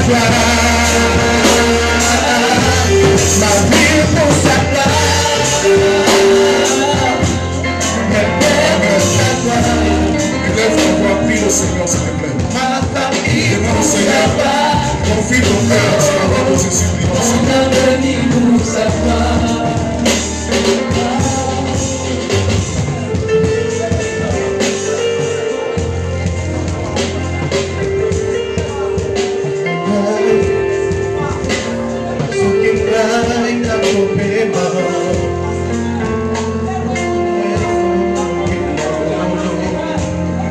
toi. Ma vie pour sa place. Élève ta voix, prie le Seigneur, s'il te plaît. Ma famille, demande au Seigneur, confie ton cœur sur la voix de Jésus.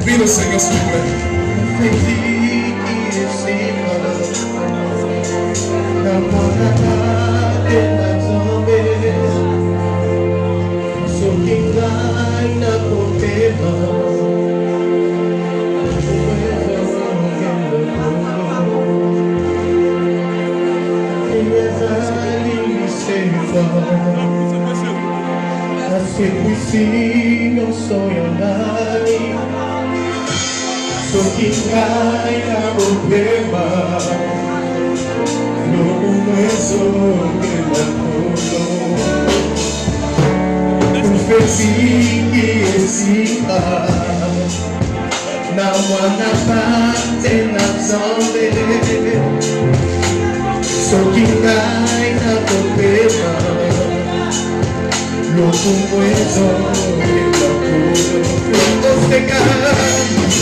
Prie le Seigneur, s'il te plaît.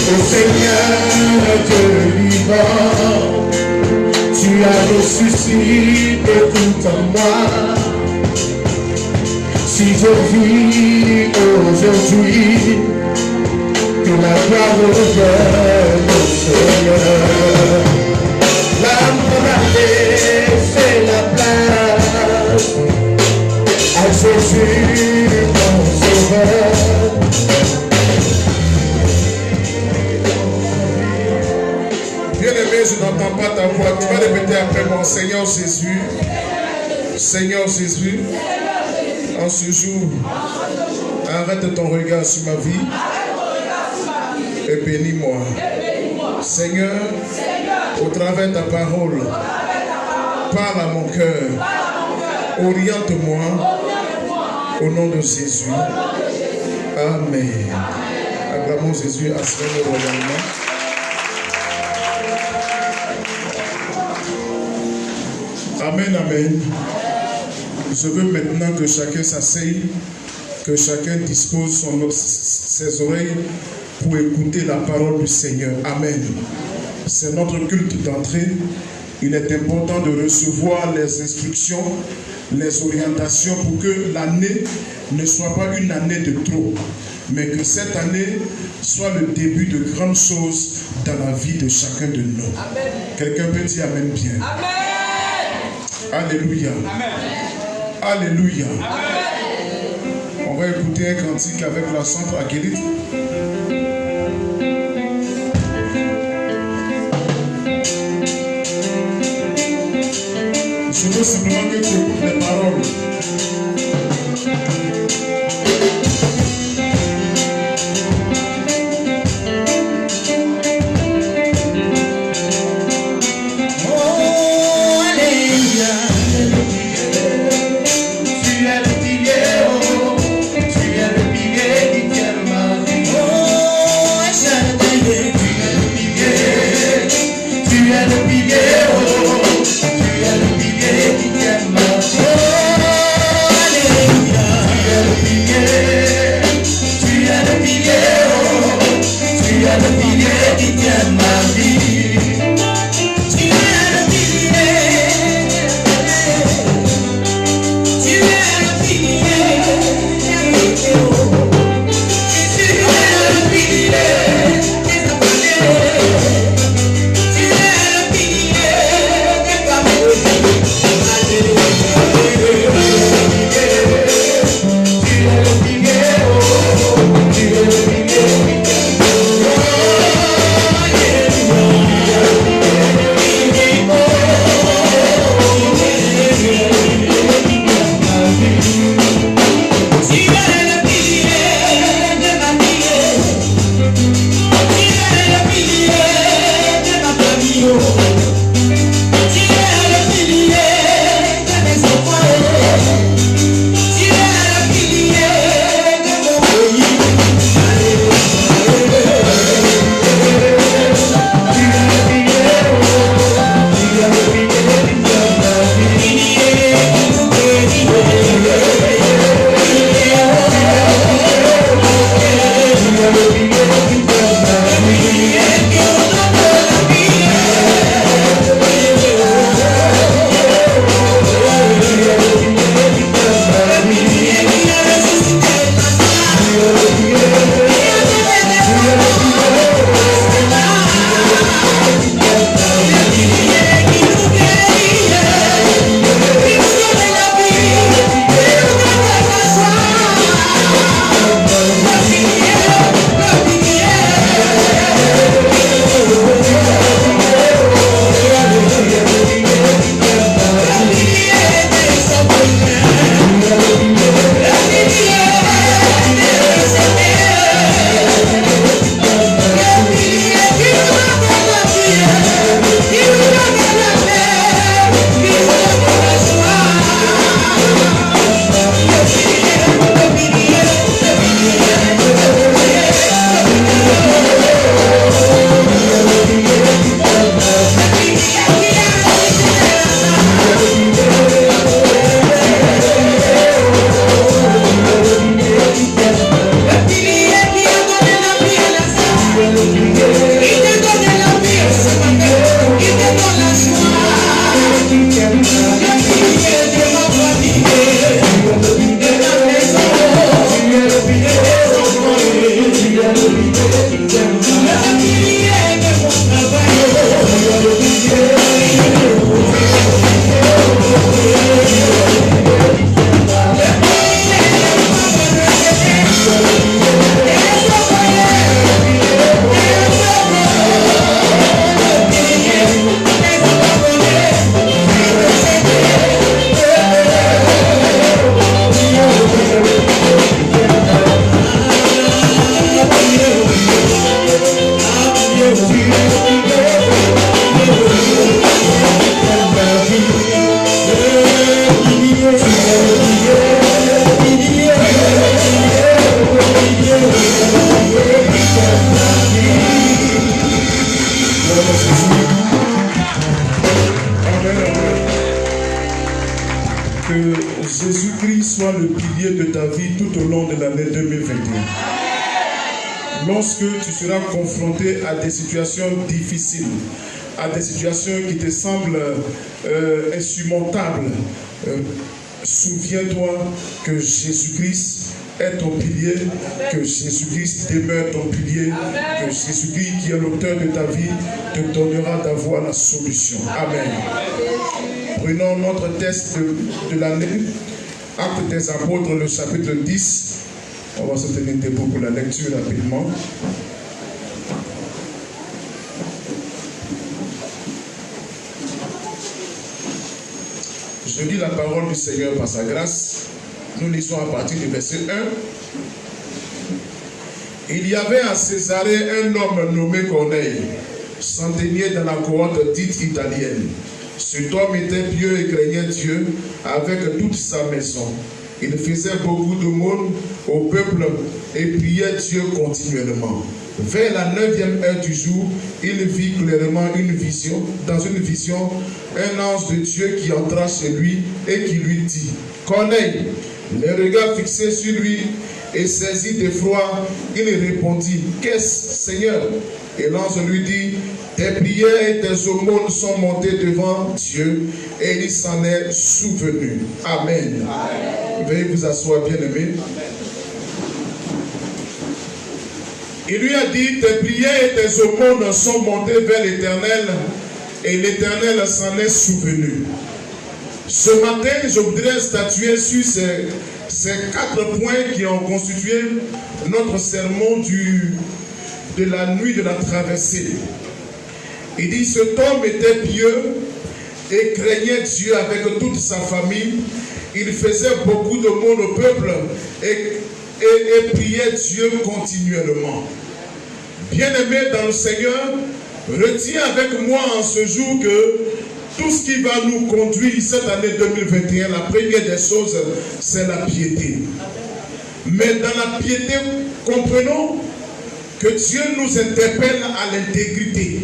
Au Seigneur Dieu vivant, tu as ressuscité tout en moi. Si je vis aujourd'hui, que la gloire revienne au Seigneur. L'amour a laissé la place à Jésus mon sauveur. Bien-aimé, je n'entends pas ta voix. Tu vas répéter après moi. Seigneur Jésus, Seigneur Jésus, en ce jour, arrête ton regard sur ma vie et bénis-moi. Seigneur, au travers de ta parole, parle à mon cœur, oriente-moi au nom de Jésus. Amen. Acclamons Jésus à ce moment royalement. Amen, amen. Je veux maintenant que chacun s'asseye, que chacun dispose ses oreilles pour écouter la parole du Seigneur. Amen. C'est notre culte d'entrée. Il est important de recevoir les instructions, les orientations pour que l'année ne soit pas une année de trop, mais que cette année soit le début de grandes choses dans la vie de chacun de nous. Amen. Quelqu'un peut dire Amen bien. Amen. Alléluia. Amen. Alléluia. Amen. On va écouter un cantique avec la centre Aguilite. Je veux simplement que tu écoutes les paroles. Tu es le pilier, tu es le pilier d'Éternel. Que Jésus-Christ soit le pilier de ta vie tout au long de l'année 2021. Lorsque tu seras confronté à des situations difficiles, à des situations qui te semblent insurmontables, souviens-toi que Jésus-Christ est ton pilier, que Jésus-Christ demeure ton pilier, que Jésus-Christ qui est l'auteur de ta vie te donnera d'avoir la solution. Amen. Prenons notre texte de l'année, Actes des Apôtres, le chapitre 10. On va se tenir debout pour la lecture rapidement. Je lis la parole du Seigneur par sa grâce. Nous lisons à partir du verset 1. Il y avait à Césarée un homme nommé Corneille, centenier dans la cohorte dite italienne. Cet homme était pieux et craignait Dieu avec toute sa maison. Il faisait beaucoup d'aumônes au peuple et priait Dieu continuellement. Vers la 9e heure du jour, il vit clairement dans une vision, un ange de Dieu qui entra chez lui et qui lui dit: Corneille. Les regards fixés sur lui et saisi d'effroi, il répondit: Qu'est-ce, Seigneur? Et l'ange lui dit: Tes prières et tes aumônes sont montées devant Dieu, et il s'en est souvenu. Amen. Veuillez vous asseoir, bien-aimés. Il lui a dit: Tes prières et tes aumônes sont montées vers l'Éternel, et l'Éternel s'en est souvenu. Ce matin, je voudrais statuer sur ces 4 points qui ont constitué notre sermon de la nuit de la traversée. Il dit: cet homme était pieux et craignait Dieu avec toute sa famille. Il faisait beaucoup d'aumônes au peuple et priait Dieu continuellement. Bien-aimé dans le Seigneur, retiens avec moi en ce jour que tout ce qui va nous conduire cette année 2021, la première des choses, c'est la piété. Mais dans la piété, comprenons que Dieu nous interpelle à l'intégrité.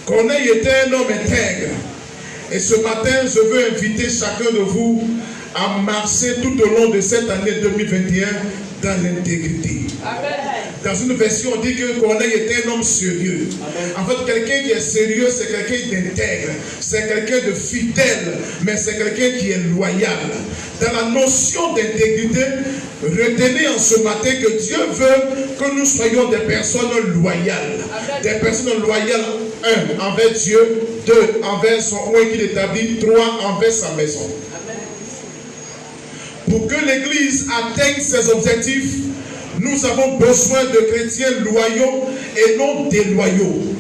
Corneille était un homme intègre. Et ce matin, je veux inviter chacun de vous à marcher tout au long de cette année 2021 dans l'intégrité. Dans une version, on dit que Corneille était un homme sérieux. En fait, quelqu'un qui est sérieux, c'est quelqu'un d'intègre. C'est quelqu'un de fidèle, mais c'est quelqu'un qui est loyal. Dans la notion d'intégrité, retenez en ce matin que Dieu veut que nous soyons des personnes loyales. Des personnes loyales, 1, envers Dieu, 2, envers son roi qu'il établit, 3, envers sa maison. Pour que l'Église atteigne ses objectifs, nous avons besoin de chrétiens loyaux et non déloyaux.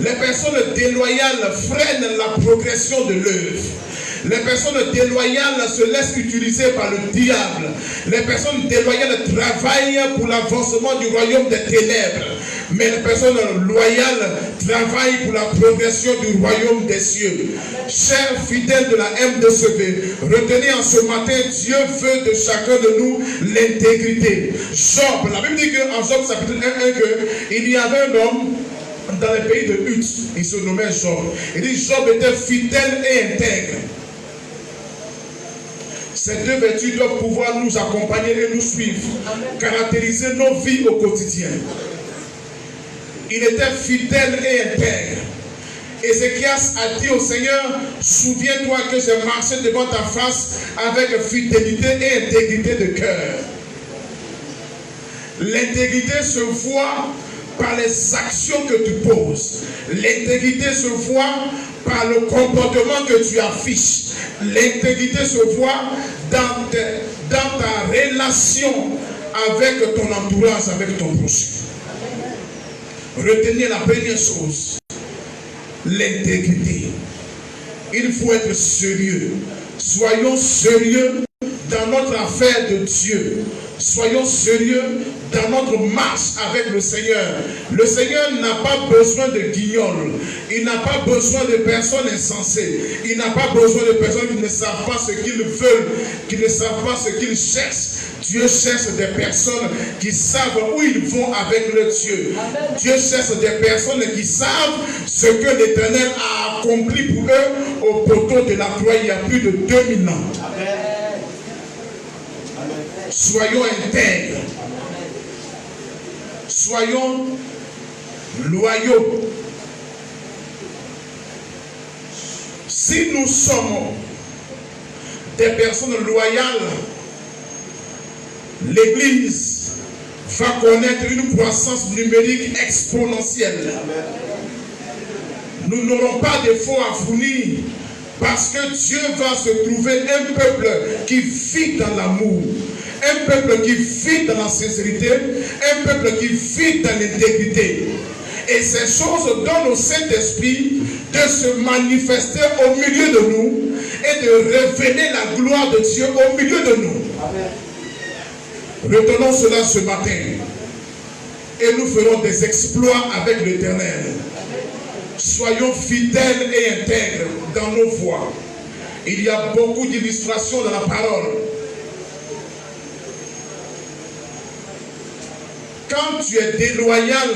Les personnes déloyales freinent la progression de l'œuvre. Les personnes déloyales se laissent utiliser par le diable. Les personnes déloyales travaillent pour l'avancement du royaume des ténèbres. Mais les personnes loyales travaillent pour la progression du royaume des cieux. Chers fidèles de la MDCV, retenez en ce matin, Dieu veut de chacun de nous l'intégrité. Job, la Bible dit qu'en Job chapitre 1, qu'il y avait un homme dans le pays de Uz, il se nommait Job. Il dit: Job était fidèle et intègre. Ces 2 vertus doivent pouvoir nous accompagner et nous suivre, caractériser nos vies au quotidien. Il était fidèle et intègre. Ézéchias a dit au Seigneur: souviens-toi que j'ai marché devant ta face avec fidélité et intégrité de cœur. L'intégrité se voit par les actions que tu poses. L'intégrité se voit par le comportement que tu affiches. L'intégrité se voit dans ta relation avec ton entourage, avec ton prochain. Retenez la première chose, l'intégrité. Il faut être sérieux. Soyons sérieux dans notre affaire de Dieu. Soyons sérieux dans notre marche avec le Seigneur. Le Seigneur n'a pas besoin de guignols. Il n'a pas besoin de personnes insensées. Il n'a pas besoin de personnes qui ne savent pas ce qu'ils veulent, qui ne savent pas ce qu'ils cherchent. Dieu cherche des personnes qui savent où ils vont avec le Dieu. Amen. Dieu cherche des personnes qui savent ce que l'Éternel a accompli pour eux au poteau de la croix il y a plus de 2000 ans. Amen. Soyons intègres. Soyons loyaux. Si nous sommes des personnes loyales, l'Église va connaître une croissance numérique exponentielle. Nous n'aurons pas de fonds à fournir parce que Dieu va se trouver un peuple qui vit dans l'amour, un peuple qui vit dans la sincérité, un peuple qui vit dans l'intégrité. Et ces choses donnent au Saint-Esprit de se manifester au milieu de nous et de révéler la gloire de Dieu au milieu de nous. Amen. Retenons cela ce matin et nous ferons des exploits avec l'Éternel. Soyons fidèles et intègres dans nos voies. Il y a beaucoup d'illustrations dans la parole. Quand tu es déloyal,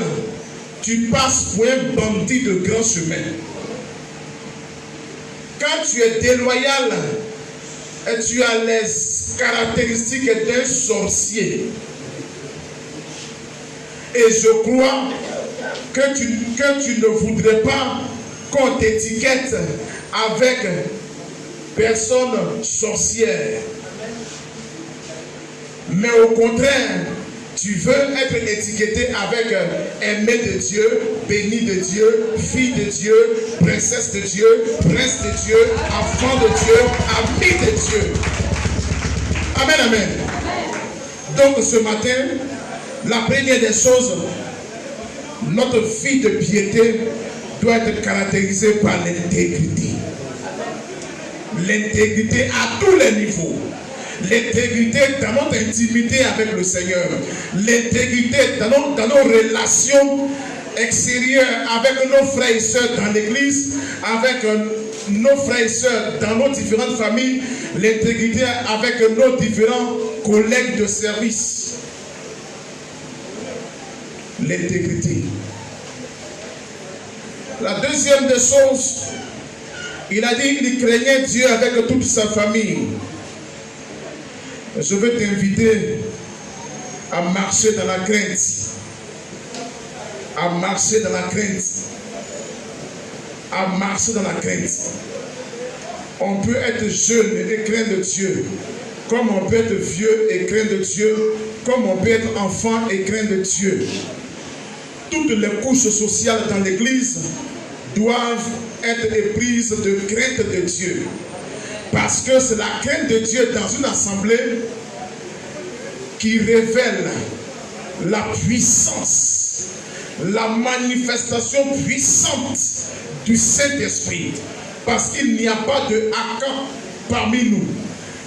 tu passes pour un bandit de grand chemin. Quand tu es déloyal, tu as les caractéristiques d'un sorcier. Et je crois que tu ne voudrais pas qu'on t'étiquette avec personne sorcière. Mais au contraire, tu veux être étiqueté avec aimé de Dieu, béni de Dieu, fille de Dieu, princesse de Dieu, prince de Dieu, enfant de Dieu, ami de Dieu. Amen, amen. Donc ce matin, la première des choses, notre vie de piété doit être caractérisée par l'intégrité. L'intégrité à tous les niveaux. L'intégrité dans notre intimité avec le Seigneur. L'intégrité dans nos relations extérieures avec nos frères et sœurs dans l'église, avec nos frères et sœurs dans nos différentes familles, l'intégrité avec nos différents collègues de service. L'intégrité. La deuxième des choses, il a dit qu'il craignait Dieu avec toute sa famille. Je veux t'inviter à marcher dans la crainte. À marcher dans la crainte. À marcher dans la crainte. On peut être jeune et craindre Dieu, comme on peut être vieux et craindre Dieu, comme on peut être enfant et craindre Dieu. Toutes les couches sociales dans l'église doivent être éprises de crainte de Dieu. Parce que c'est la crainte de Dieu dans une assemblée qui révèle la puissance, la manifestation puissante du Saint-Esprit. Parce qu'il n'y a pas de haka parmi nous.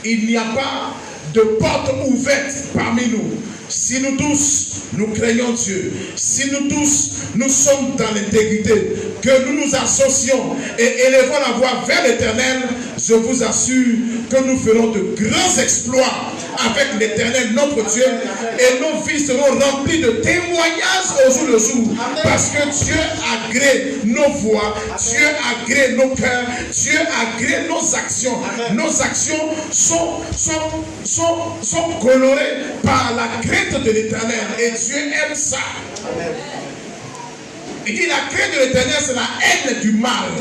Il n'y a pas de porte ouverte parmi nous. Si nous tous, nous craignons Dieu, si nous tous, nous sommes dans l'intégrité, que nous nous associons et élevons la voix vers l'Éternel, je vous assure que nous ferons de grands exploits avec l'Éternel, notre Dieu, et nos vies seront remplies de témoignages au jour le jour, parce que Dieu agrée nos voix, Dieu agrée nos cœurs, Dieu agrée nos actions. Nos actions sont colorées par la crainte de l'Éternel, et Dieu aime ça. Il dit la crainte de l'Éternel, c'est la haine du mal.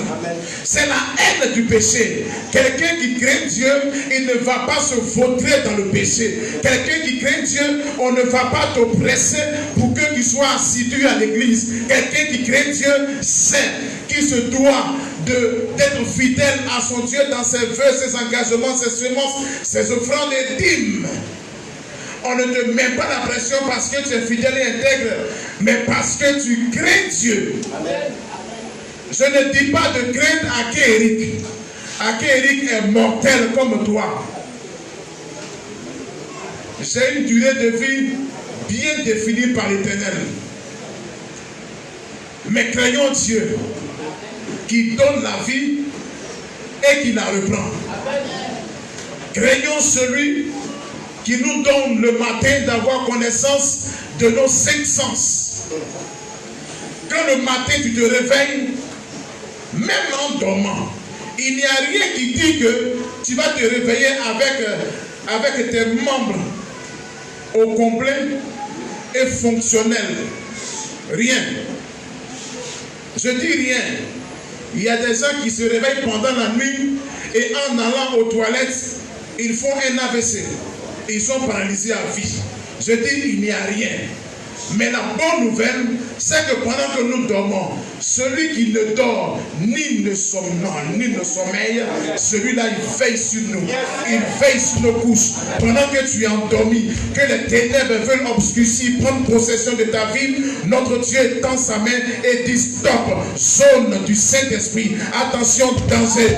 C'est la haine du péché. Quelqu'un qui craint Dieu, il ne va pas se vautrer dans le péché. Quelqu'un qui craint Dieu, on ne va pas t'oppresser pour que tu sois assidu à l'église. Quelqu'un qui craint Dieu sait qu'il se doit d'être fidèle à son Dieu dans ses vœux, ses engagements, ses semences, ses offrandes et dîmes. On ne te met pas la pression parce que tu es fidèle et intègre, mais parce que tu crains Dieu. Amen. Je ne dis pas de crainte à Eric. Eric est mortel comme toi. J'ai une durée de vie bien définie par l'Éternel. Mais craignons Dieu qui donne la vie et qui la reprend. Craignons celui qui nous donne le matin d'avoir connaissance de nos 5 sens. Quand le matin tu te réveilles, même en dormant, il n'y a rien qui dit que tu vas te réveiller avec tes membres au complet et fonctionnels. Rien. Je dis rien. Il y a des gens qui se réveillent pendant la nuit et en allant aux toilettes, ils font un AVC. Ils sont paralysés à vie. Je dis, il n'y a rien. Mais la bonne nouvelle, c'est que pendant que nous dormons, celui qui ne dort ni ne sommeille, celui-là il veille sur nous, il veille sur nos couches. Pendant que tu es endormi, que les ténèbres veulent obscurcir, prendre possession de ta vie, notre Dieu tend sa main et dit stop, zone du Saint-Esprit, attention, danger.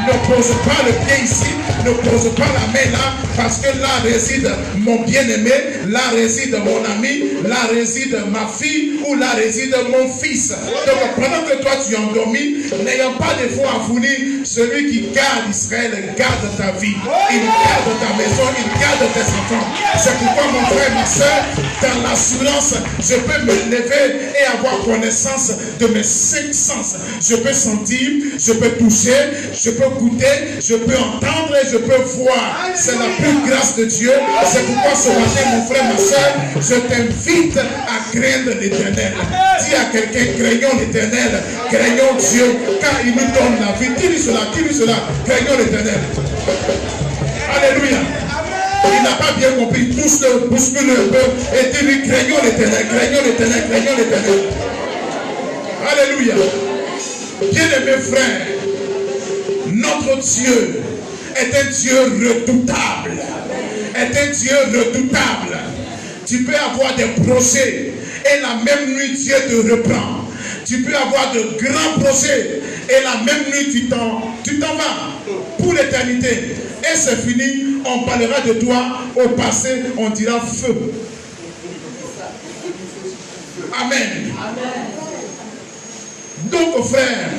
Ne pose pas le pied ici, ne pose pas la main là, parce que là réside mon bien-aimé, là réside mon ami, là réside ma fille, ou là réside mon fils. Donc pendant que toi tu es endormi, n'ayant pas de foi à fournir, celui qui garde Israël garde ta vie, il garde ta maison, il garde tes enfants. C'est pourquoi mon frère, ma soeur, dans l'assurance, je peux me lever et avoir connaissance de mes 5 sens. Je peux sentir, je peux toucher, je peux goûter, je peux entendre et je peux voir. C'est la plus grâce de Dieu. C'est pourquoi ce matin, mon frère, ma soeur, je t'invite à craindre l'Éternel. Dis à quelqu'un, craignons l'Éternel, craignons Dieu, car il nous donne la vie. Dis-lui cela, craignons l'Éternel. Alléluia. Il n'a pas bien compris, pousse-le, bouscule un peu et dis-lui, craignons l'Éternel, craignons l'Éternel, craignons l'Éternel. Alléluia. Bien-aimés frères, notre Dieu est un Dieu redoutable. Est un Dieu redoutable. Tu peux avoir des projets et la même nuit Dieu te reprend. Tu peux avoir de grands projets et la même nuit tu t'en vas pour l'éternité. Et c'est fini, on parlera de toi au passé, on dira feu. Amen. Donc frères,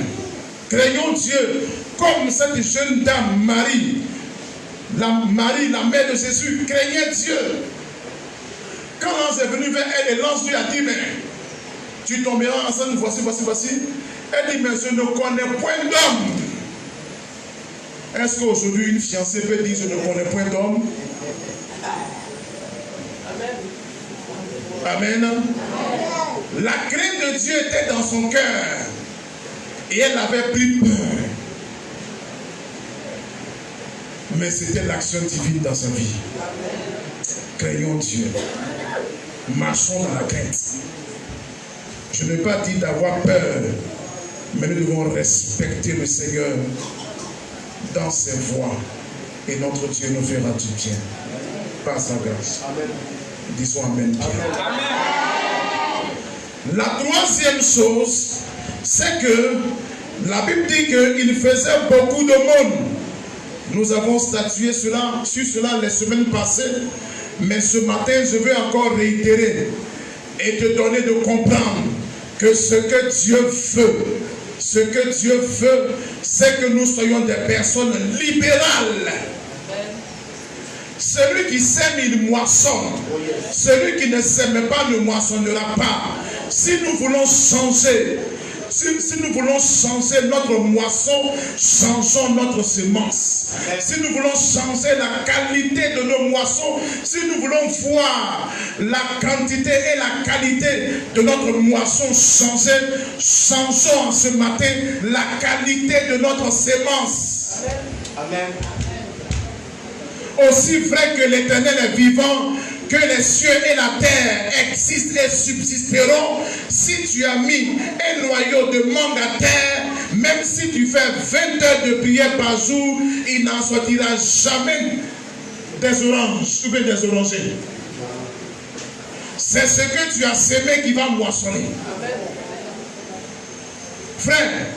craignons Dieu comme cette jeune dame Marie, la mère de Jésus, craignait Dieu. Quand l'ange est venu vers elle et l'ange lui a dit, mais tu tomberas enceinte, voici. Elle dit, mais je ne connais point d'homme. Est-ce qu'aujourd'hui une fiancée peut dire, je ne connais point d'homme? Amen. La crainte de Dieu était dans son cœur et elle avait pris peur. Mais c'était l'action divine dans sa vie. Craignons Dieu. Marchons dans la crainte. Je n'ai pas dit d'avoir peur, mais nous devons respecter le Seigneur dans ses voies. Et notre Dieu nous fera du bien. Par sa grâce. Amen. Disons Amen. Amen. La troisième chose, c'est que la Bible dit qu'il faisait beaucoup de monde. Nous avons statué sur cela les semaines passées. Mais ce matin, je veux encore réitérer et te donner de comprendre que ce que Dieu veut, c'est que nous soyons des personnes libérales. Celui qui sème, il moissonne. Celui qui ne sème pas ne moissonnera pas. Si nous voulons changer, notre moisson, changeons notre semence. Si nous voulons changer la qualité de nos moissons, si nous voulons voir la quantité et la qualité de notre moisson changer, changeons en ce matin la qualité de notre semence. Amen. Aussi vrai que l'Éternel est vivant, que les cieux et la terre existent et subsisteront, si tu as mis un noyau de mangue à terre, même si tu fais 20 heures de prière par jour, il n'en sortira jamais des oranges ou des orangers. C'est ce que tu as semé qui va moissonner. Frère,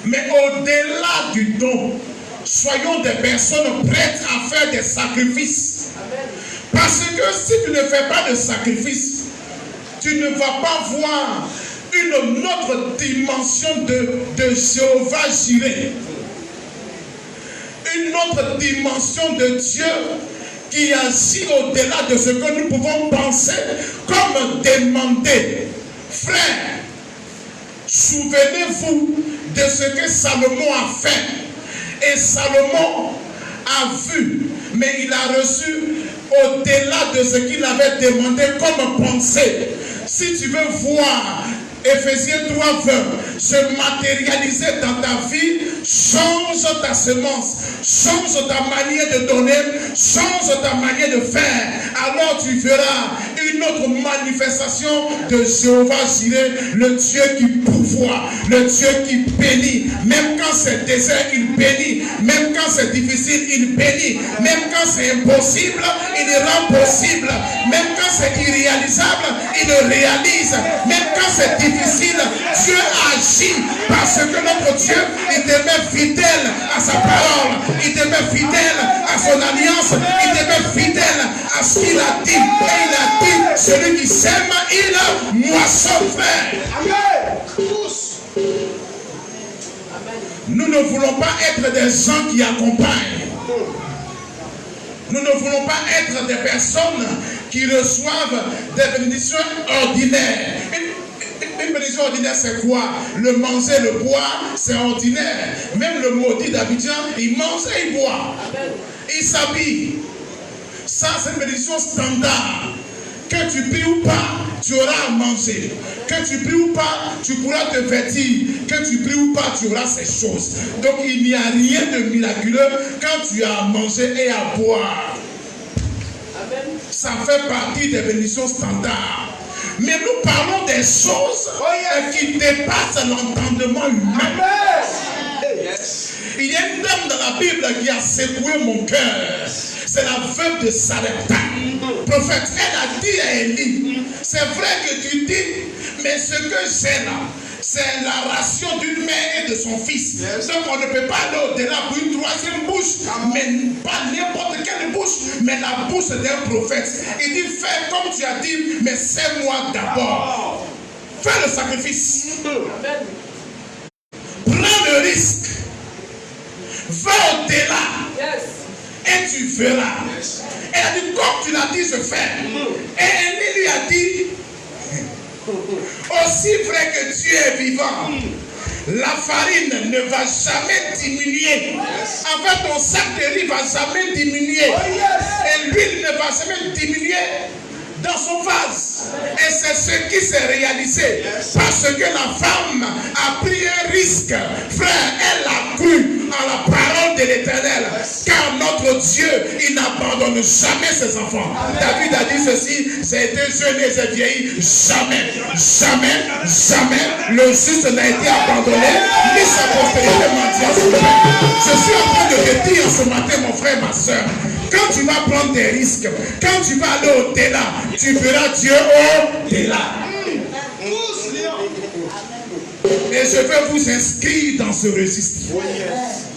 mais au-delà du don, soyons des personnes prêtes à faire des sacrifices. Parce que si tu ne fais pas de sacrifice, tu ne vas pas voir une autre dimension de Jéhovah Jireh. Une autre dimension de Dieu qui agit au-delà de ce que nous pouvons penser comme demander. Frère, souvenez-vous de ce que Salomon a fait. Et Salomon a vu, mais il a reçu au-delà de ce qu'il avait demandé comme pensée. Si tu veux voir Éphésiens 3:20 se matérialiser dans ta vie, change ta semence, change ta manière de donner, change ta manière de faire. Alors tu verras une autre manifestation de Jéhovah Jireh, le Dieu qui pourvoit, le Dieu qui bénit. Même quand c'est désert, il bénit. Même quand c'est difficile, il bénit. Même quand c'est impossible, il rend possible. Même quand c'est irréalisable, il le réalise. Même quand c'est difficile, Dieu agit parce que notre Dieu, il demeure fidèle à sa parole, il demeure fidèle à son alliance, il demeure fidèle à ce qu'il a dit. Et il a dit, celui qui sème, il moissonne, frère. Amen. Nous ne voulons pas être des gens qui accompagnent. Nous ne voulons pas être des personnes qui reçoivent des bénédictions ordinaires. Une bénédiction ordinaire, c'est quoi? Le manger, le boire, c'est ordinaire. Même le maudit d'Abidjan, il mange et il boit. Il s'habille. Ça, c'est une bénédiction standard. Que tu pries ou pas, tu auras à manger. Que tu pries ou pas, tu pourras te vêtir. Que tu pries ou pas, tu auras ces choses. Donc, il n'y a rien de miraculeux quand tu as à manger et à boire. Ça fait partie des bénédictions standards. Mais nous parlons des choses qui dépassent l'entendement humain. Il y a une dame dans la Bible qui a secoué mon cœur. C'est la veuve de Sarepta. Prophète, elle a dit à Élie, c'est vrai que tu dis, mais ce que j'ai là, c'est la ration d'une mère et de son fils. Donc on ne peut pas aller au-delà pour une troisième bouche, mais pas n'importe quelle bouche, mais la bouche d'un prophète. Il dit, fais comme tu as dit, mais c'est moi d'abord. Fais le sacrifice. Prends le risque. Va au-delà. Et tu verras. Elle a dit, comme tu l'as dit, je fais. Et Élie lui a dit, aussi vrai que Dieu est vivant, la farine ne va jamais diminuer. En fait, ton sac de riz ne va jamais diminuer. Et l'huile ne va jamais diminuer dans son vase. Et c'est ce qui s'est réalisé. Parce que la femme a pris un risque. Frère, elle a cru à la parole de l'Éternel. Car notre Dieu, il n'abandonne jamais ses enfants. David a dit ceci, j'ai été jeune et j'ai vieilli. Jamais, jamais, jamais le juste n'a été abandonné, ni sa postérité mendiante. Je suis en train de te dire ce matin, mon frère, ma soeur, quand tu vas prendre des risques, quand tu vas aller au-delà, tu verras Dieu au-delà. Et je veux vous inscrire dans ce registre.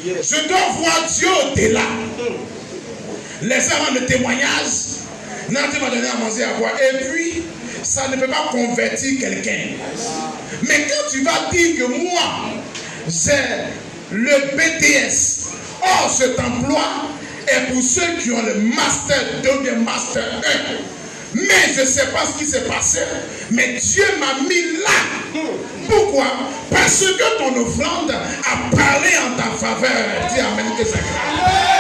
Je dois voir Dieu au-delà. Les gens ont le témoignage. Nantes m'a donné à manger à boire. Et puis, ça ne peut pas convertir quelqu'un. Mais quand tu vas dire que moi, j'ai le BTS, or cet emploi est pour ceux qui ont le Master 2 et Master 1. Mais je ne sais pas ce qui s'est passé. Mais Dieu m'a mis là. Pourquoi? Parce que ton offrande a parlé en ta faveur. Dis amen que ça grave.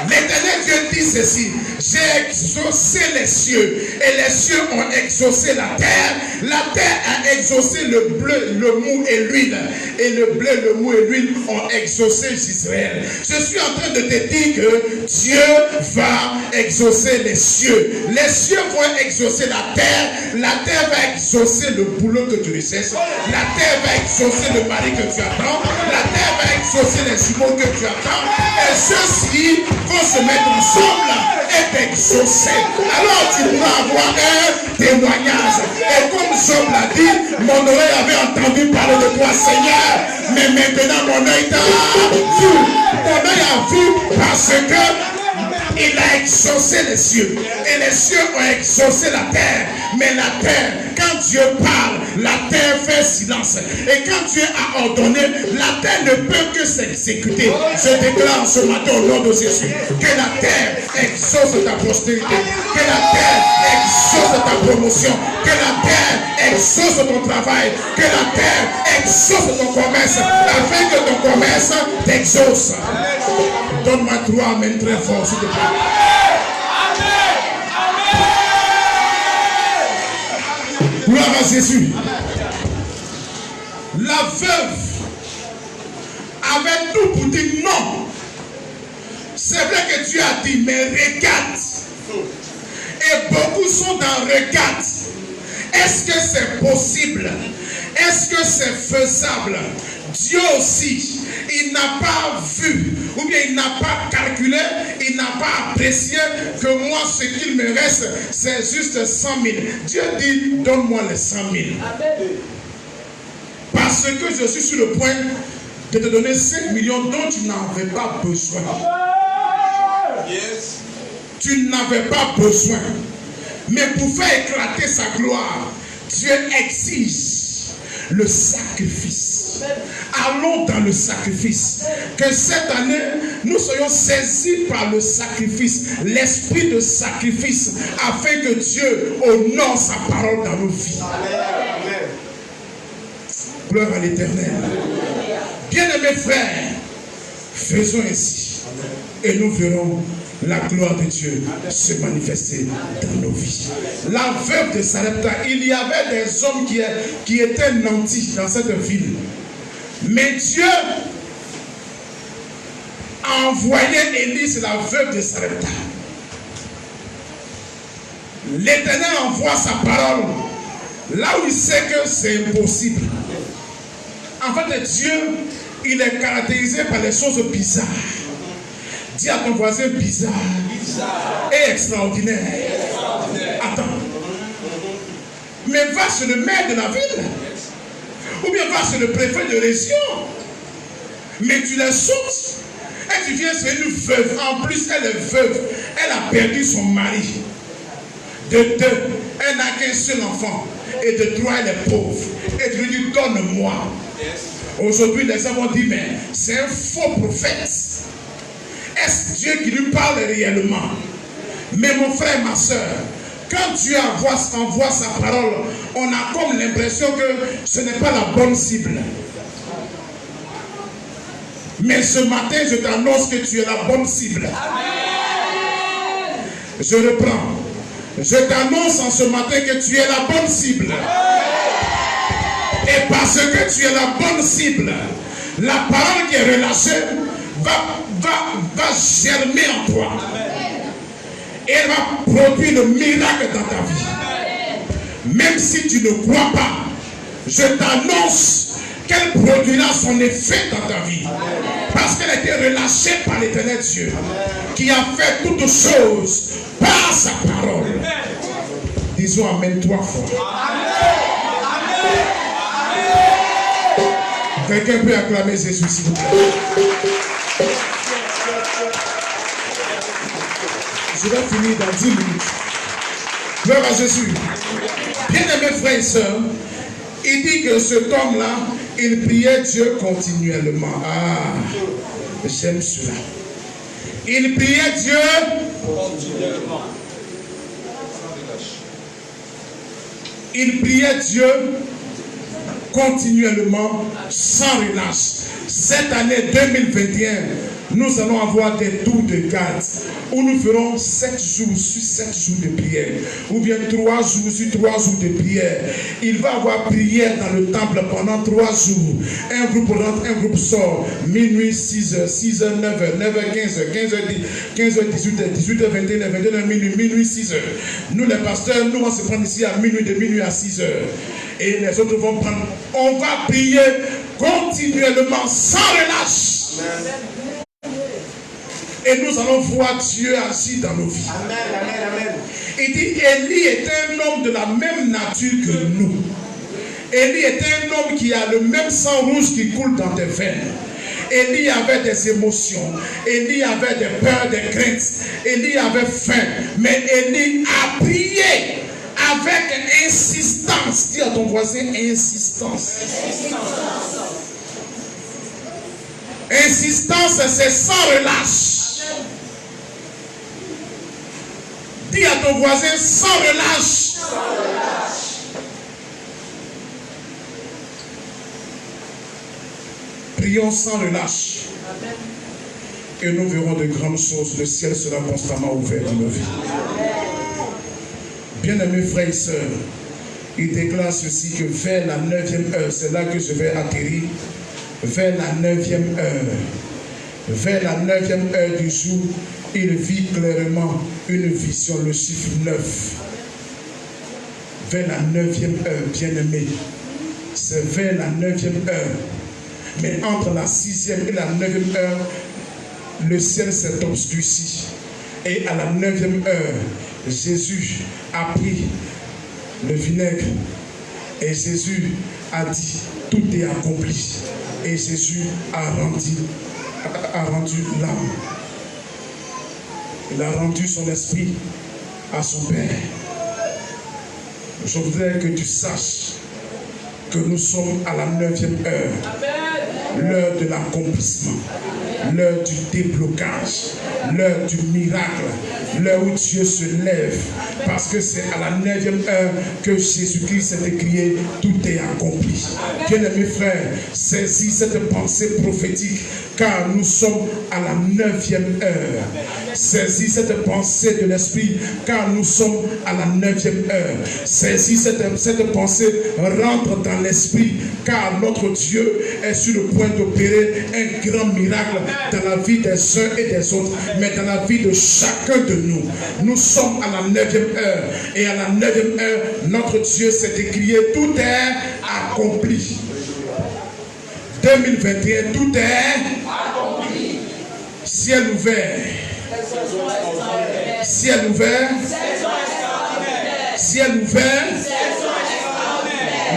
L'Éternel Dieu dit ceci, j'ai exaucé les cieux et les cieux ont exaucé la terre a exaucé le bleu, le mou et l'huile, et le bleu, le mou et l'huile ont exaucé Israël. Je suis en train de te dire que Dieu va exaucer les cieux vont exaucer la terre va exaucer le boulot que tu recherches, la terre va exaucer le mari que tu attends, la terre va exaucer les jumeaux que tu attends, et ceux-ci vont se mettre ensemble et t'exaucer. Alors tu pourras avoir un témoignage. Et comme Job l'a dit, mon oreille avait entendu parler de toi, Seigneur, mais maintenant mon œil t'a vu. Mon œil a vu parce que Il a exaucé les cieux. Et les cieux ont exaucé la terre. Mais la terre, quand Dieu parle, la terre fait silence. Et quand Dieu a ordonné, la terre ne peut que s'exécuter. Je déclare ce matin au nom de Jésus que la terre exauce ta postérité. Que la terre exauce ta promotion. Que la terre exauce ton travail. Que la terre exauce ton commerce. Afin que ton commerce t'exauce. Donne-moi 3 amens très fort, s'il te plaît. Gloire à Jésus. La veuve avait tout pour dire non. C'est vrai que Dieu a dit, mais regarde. Et beaucoup sont dans regarde. Est-ce que c'est possible? Est-ce que c'est faisable? Dieu aussi, il n'a pas vu, ou bien il n'a pas calculé, il n'a pas apprécié que moi, ce qu'il me reste, c'est juste 100 000. Dieu dit, donne-moi les 100 000. Parce que je suis sur le point de te donner 5 millions dont tu n'avais pas besoin. Yes. Tu n'avais pas besoin. Mais pour faire éclater sa gloire, Dieu exige le sacrifice. Allons dans le sacrifice. Que cette année, nous soyons saisis par le sacrifice, l'esprit de sacrifice, afin que Dieu honore sa parole dans nos vies. Amen. Gloire à l'Éternel. Bien-aimés frères, faisons ainsi. Et nous verrons la gloire de Dieu se manifester dans nos vies. La veuve de Sarepta, il y avait des hommes qui étaient nantis dans cette ville. Mais Dieu a envoyé Élie, la veuve de Sarepta. L'Éternel envoie sa parole là où il sait que c'est impossible. En fait, Dieu, il est caractérisé par les choses bizarres. Dis à ton voisin bizarre et extraordinaire. Attends. Mais va sur le maire de la ville. Ou bien va sur le préfet de région. Mais tu les sautes. Et tu viens sur une veuve. En plus, elle est veuve. Elle a perdu son mari. De 2, elle n'a qu'un seul enfant. Et de 3, elle est pauvre. Et tu lui dis, donne-moi. Aujourd'hui, les hommes ont dit, mais c'est un faux prophète. Est-ce Dieu qui lui parle réellement? Mais mon frère, ma soeur, quand Dieu envoie sa parole, on a comme l'impression que ce n'est pas la bonne cible. Mais ce matin, je t'annonce que tu es la bonne cible. Je reprends. Je t'annonce en ce matin que tu es la bonne cible. Et parce que tu es la bonne cible, la parole qui est relâchée va germer en toi. Et elle va produire le miracle dans ta vie. Même si tu ne crois pas, je t'annonce qu'elle produira son effet dans ta vie. Parce qu'elle a été relâchée par l'Éternel Dieu, qui a fait toutes choses par sa parole. Disons Amen 3 fois. Quelqu'un peut acclamer Jésus, s'il vous plaît. Je vais finir dans 10 minutes. Gloire à Jésus. Bien-aimés frères et sœurs, il dit que cet homme-là, il priait Dieu continuellement. Ah, j'aime cela. Il priait Dieu continuellement. Il priait Dieu continuellement, sans relâche. Cette année 2021, nous allons avoir des tours de garde où nous ferons 7 jours sur 7 jours de prière, ou bien 3 jours sur 3 jours de prière. Il va y avoir prière dans le temple pendant 3 jours. Un groupe rentre, un groupe sort. Minuit, 6h, 6h, 9h, 9h, 15h, 15h, 18h, 18h, 21h, 21h, minuit, 6h. Nous les pasteurs, nous on se prend ici à minuit, de minuit à 6h. Et les autres vont prendre. On va prier continuellement, sans relâche. Et nous allons voir Dieu agir dans nos vies. Amen, amen, amen. Il dit, Élie était un homme de la même nature que nous. Élie était un homme qui a le même sang rouge qui coule dans tes veines. Élie avait des émotions. Élie avait des peurs, des craintes. Élie avait faim. Mais Élie a prié avec insistance. Dis à ton voisin, insistance. Insistance, c'est sans relâche. Dis à ton voisin, sans relâche. Prions sans relâche. Et nous verrons de grandes choses. Le ciel sera constamment ouvert dans nos vies. Bien-aimés frères et sœurs, il déclare ceci que vers la 9e heure, c'est là que je vais atterrir, vers la 9e heure, vers la 9e heure du jour, il vit clairement une vision, le chiffre 9. Vers la 9e heure, bien-aimé, c'est vers la 9e heure. Mais entre la 6e et la 9e heure, le ciel s'est obscurci. Et à la 9e heure, Jésus a pris le vinaigre et Jésus a dit, tout est accompli. Et Jésus a rendu l'âme. Il a rendu son esprit à son Père. Je voudrais que tu saches que nous sommes à la 9e heure, l'heure de l'accomplissement, l'heure du déblocage, l'heure du miracle, l'heure où Dieu se lève, parce que c'est à la 9e heure que Jésus-Christ s'est écrié, tout est accompli. Bien-aimés frères, saisis cette pensée prophétique, car nous sommes à la 9e heure. Saisis cette pensée de l'esprit, car nous sommes à la 9e heure. Saisis cette pensée, rentre dans l'esprit, car notre Dieu est sur le point d'opérer un grand miracle dans la vie des uns et des autres, mais dans la vie de chacun de nous. Nous sommes à la 9e heure, et à la 9e heure, notre Dieu s'est écrié, tout est accompli. 2021, tout est accompli. Ciel ouvert. Ciel ouvert. Ciel ouvert.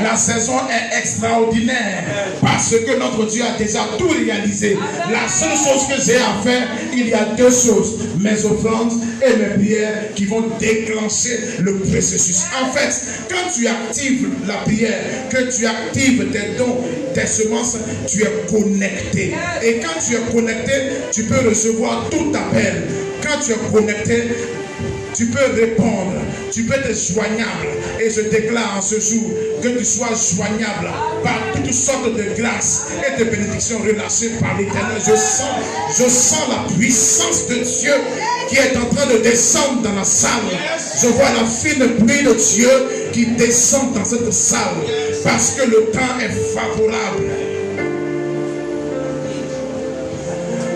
La saison est extraordinaire parce que notre Dieu a déjà tout réalisé. La seule chose que j'ai à faire, il y a deux choses, mes offrandes et mes prières qui vont déclencher le processus. En fait, quand tu actives la prière, que tu actives tes dons, tes semences, tu es connecté. Et quand tu es connecté, tu peux recevoir tout appel. Quand tu es connecté, tu peux répondre, tu peux être joignable. Et je déclare en ce jour que tu sois joignable par toutes sortes de grâces et de bénédictions relâchées par l'Éternel. Je sens la puissance de Dieu qui est en train de descendre dans la salle. Je vois la fine pluie de Dieu qui descend dans cette salle parce que le temps est favorable.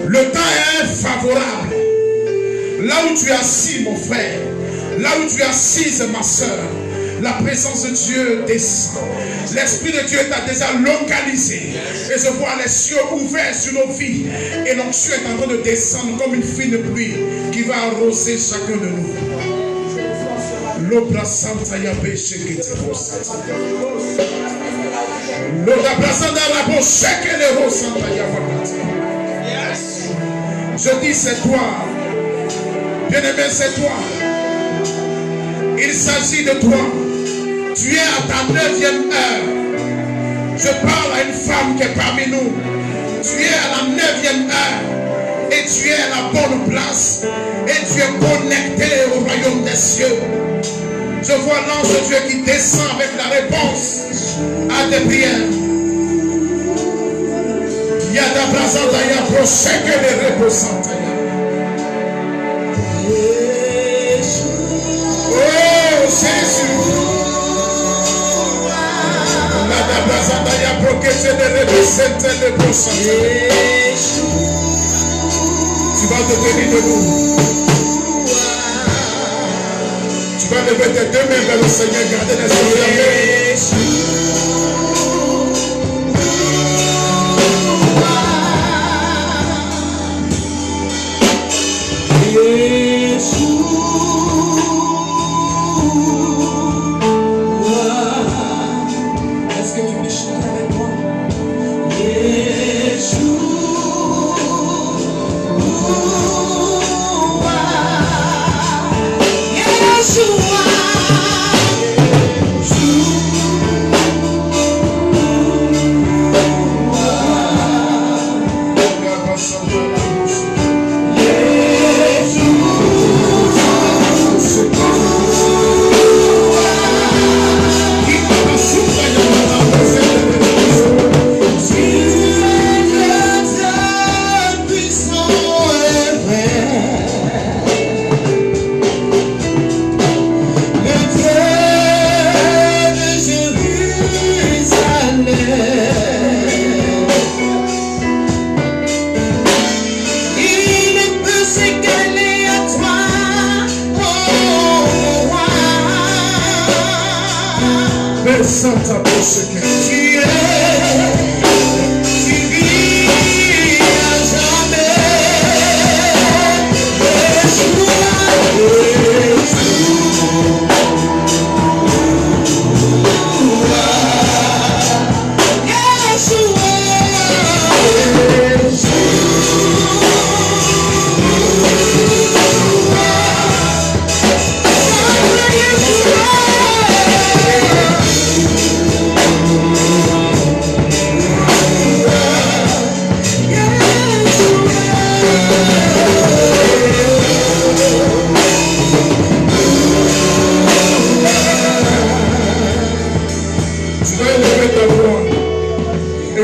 Le temps est favorable. Là où tu es assis, mon frère, là où tu es assise, ma soeur, la présence de Dieu descend. L'Esprit de Dieu t'a déjà localisé. Et je vois les cieux ouverts sur nos vies. Et l'onction est en train de descendre comme une fine pluie qui va arroser chacun de nous. L'obra santa ya péché que tu ressens. L'obra santa ya péché que tu ressens. Je dis c'est toi. Bien-aimé, c'est toi. Il s'agit de toi. Tu es à ta 9e heure. Je parle à une femme qui est parmi nous. Tu es à la 9e heure. Et tu es à la bonne place. Et tu es connecté au royaume des cieux. Je vois l'ange de Dieu qui descend avec la réponse à tes prières. Il y a ta présence d'ailleurs pour chacun des reposants. Oh Jésus, la présence d'ailleurs pour que je ne représente le prochain. Tu vas devenir debout. Tu vas lever tes deux mains vers le Seigneur, garder les yeux fermés. Est-ce que tu peux chanter avec moi? Yeshua. Santa Bosheke. Tu vis à jamais.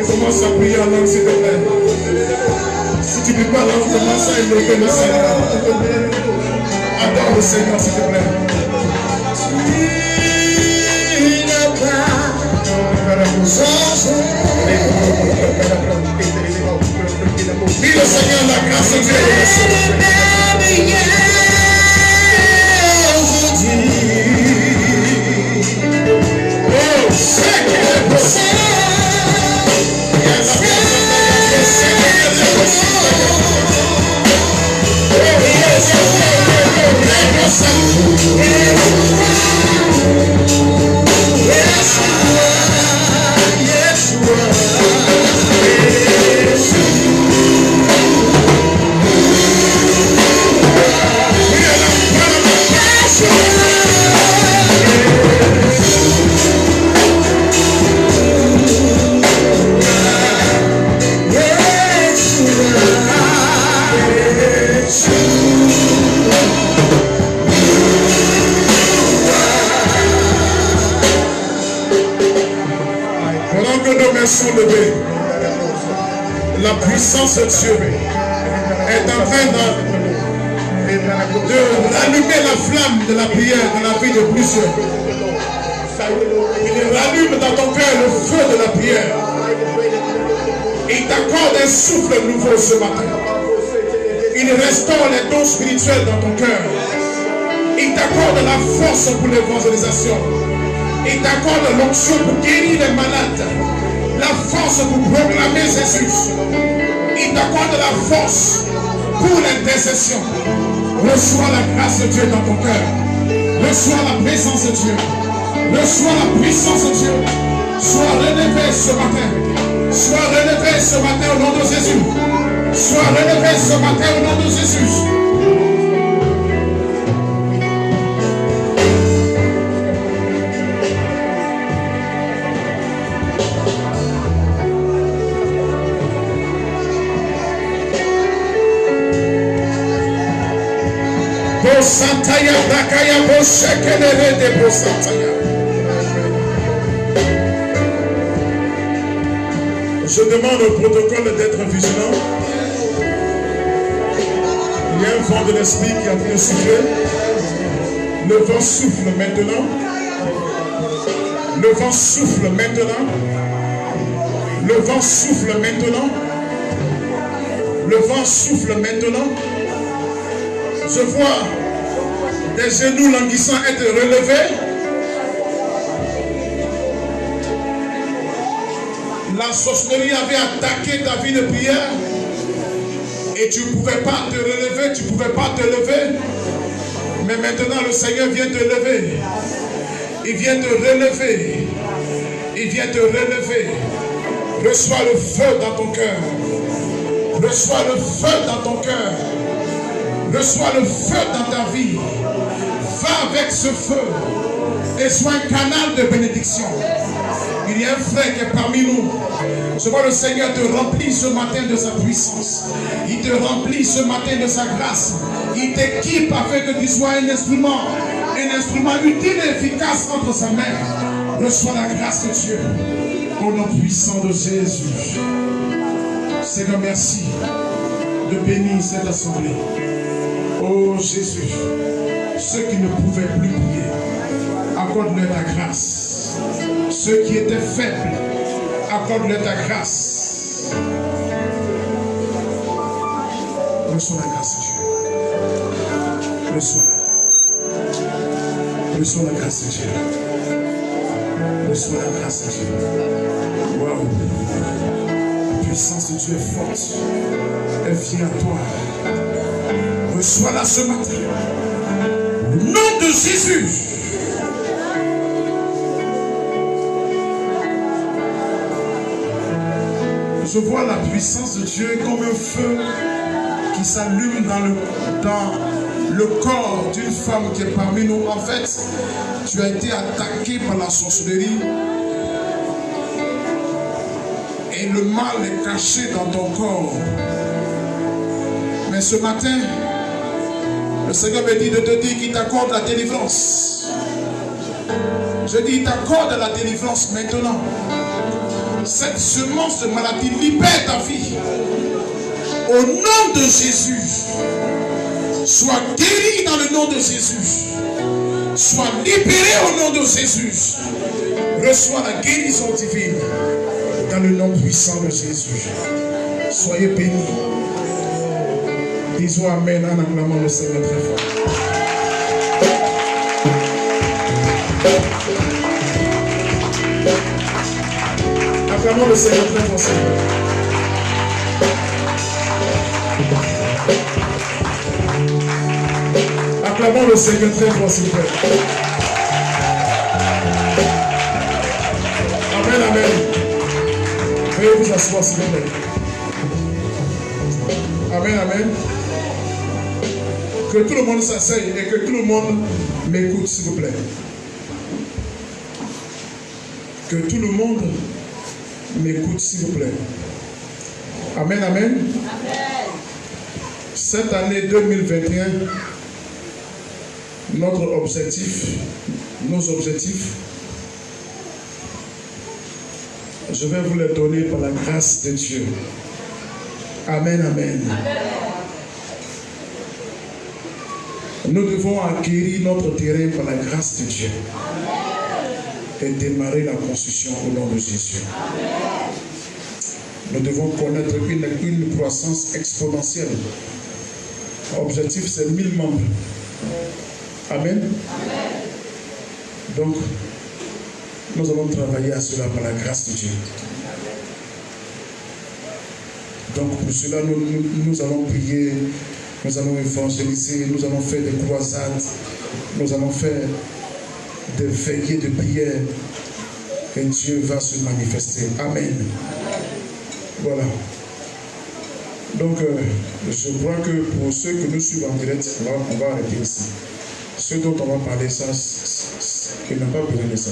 Commence à prier en langue, s'il te plaît. Si tu ne peux pas en langue, commence à élever le Seigneur. Adore le Seigneur, s'il te plaît. Tu n'as pas changé. Dis le Seigneur, la grâce de Dieu. Oh, c'est qu'il est possible. Sont levés. La puissance de Dieu est en train de rallumer la flamme de la prière dans la vie de plusieurs. Il rallume dans ton cœur le feu de la prière. Il t'accorde un souffle nouveau ce matin. Il restaure les dons spirituels dans ton cœur. Il t'accorde la force pour l'évangélisation. Il t'accorde l'onction pour guérir les malades. La force pour proclamer Jésus. Il t'accorde la force pour l'intercession. Reçois la grâce de Dieu dans ton cœur. Reçois la présence de Dieu. Reçois la puissance de Dieu. Sois relevé ce matin. Sois relevé ce matin au nom de Jésus. Sois relevé ce matin au nom de Jésus. Je demande au protocole d'être vigilant. Il y a un vent de l'esprit qui est en train de souffler. Le vent souffle maintenant. Le vent souffle maintenant. Le vent souffle maintenant. Le vent souffle maintenant. Je vois des genoux languissants être relevés. La sorcellerie avait attaqué ta vie de prière et tu ne pouvais pas te relever, tu ne pouvais pas te lever. Mais maintenant le Seigneur vient te lever. Il vient te relever. Il vient te relever. Reçois le feu dans ton cœur. Reçois le feu dans ton cœur. Reçois le feu dans ta vie. Va avec ce feu et sois un canal de bénédiction. Il y a un frère qui est parmi nous. Je vois le Seigneur te remplir ce matin de sa puissance. Il te remplit ce matin de sa grâce. Il t'équipe afin que tu sois un instrument utile et efficace entre sa main. Reçois la grâce de Dieu. Au nom puissant de Jésus. Seigneur, merci de bénir cette assemblée. Oh Jésus, ceux qui ne pouvaient plus prier, accorde-leur ta grâce. Ceux qui étaient faibles, accorde-leur ta grâce. Reçois la grâce de Dieu. Reçois-la. Reçois la grâce de Dieu. Reçois la grâce de Dieu. Waouh. La puissance de Dieu est forte. Elle vient à toi. Reçois-la ce matin. Au nom de Jésus. Je vois la puissance de Dieu comme un feu qui s'allume dans le corps d'une femme qui est parmi nous. En fait, tu as été attaqué par la sorcellerie et le mal est caché dans ton corps. Mais ce matin, le Seigneur me dit de te dire qu'il t'accorde la délivrance. Je dis, il t'accorde la délivrance maintenant. Cette semence de maladie libère ta vie. Au nom de Jésus, sois guéri dans le nom de Jésus. Sois libéré au nom de Jésus. Reçois la guérison divine dans le nom puissant de Jésus. Soyez bénis. Disons Amen en acclamant le Seigneur très fort. Acclamons le Seigneur très fort. Acclamons le Seigneur très fort, s'il vous plaît. Amen, amen. Veuillez vous asseoir, s'il vous plaît. Amen, amen. Que tout le monde s'asseye et que tout le monde m'écoute, s'il vous plaît. Que tout le monde m'écoute, s'il vous plaît. Amen, amen. Amen. Cette année 2021, nos objectifs, je vais vous les donner par la grâce de Dieu. Amen, amen. Amen. Nous devons acquérir notre terrain par la grâce de Dieu. Et démarrer la construction au nom de Jésus. Nous devons connaître une croissance exponentielle. L'objectif, c'est 1000 membres. Amen. Donc, nous allons travailler à cela par la grâce de Dieu. Donc, pour cela, nous allons prier, nous allons évangéliser, nous allons faire des croisades, nous allons faire des veillées de prière et Dieu va se manifester. Amen. Voilà. Donc, je crois que pour ceux que nous suivons en direct, on va arrêter ici. Ce dont on va parler, ça, il n'a pas besoin de ça.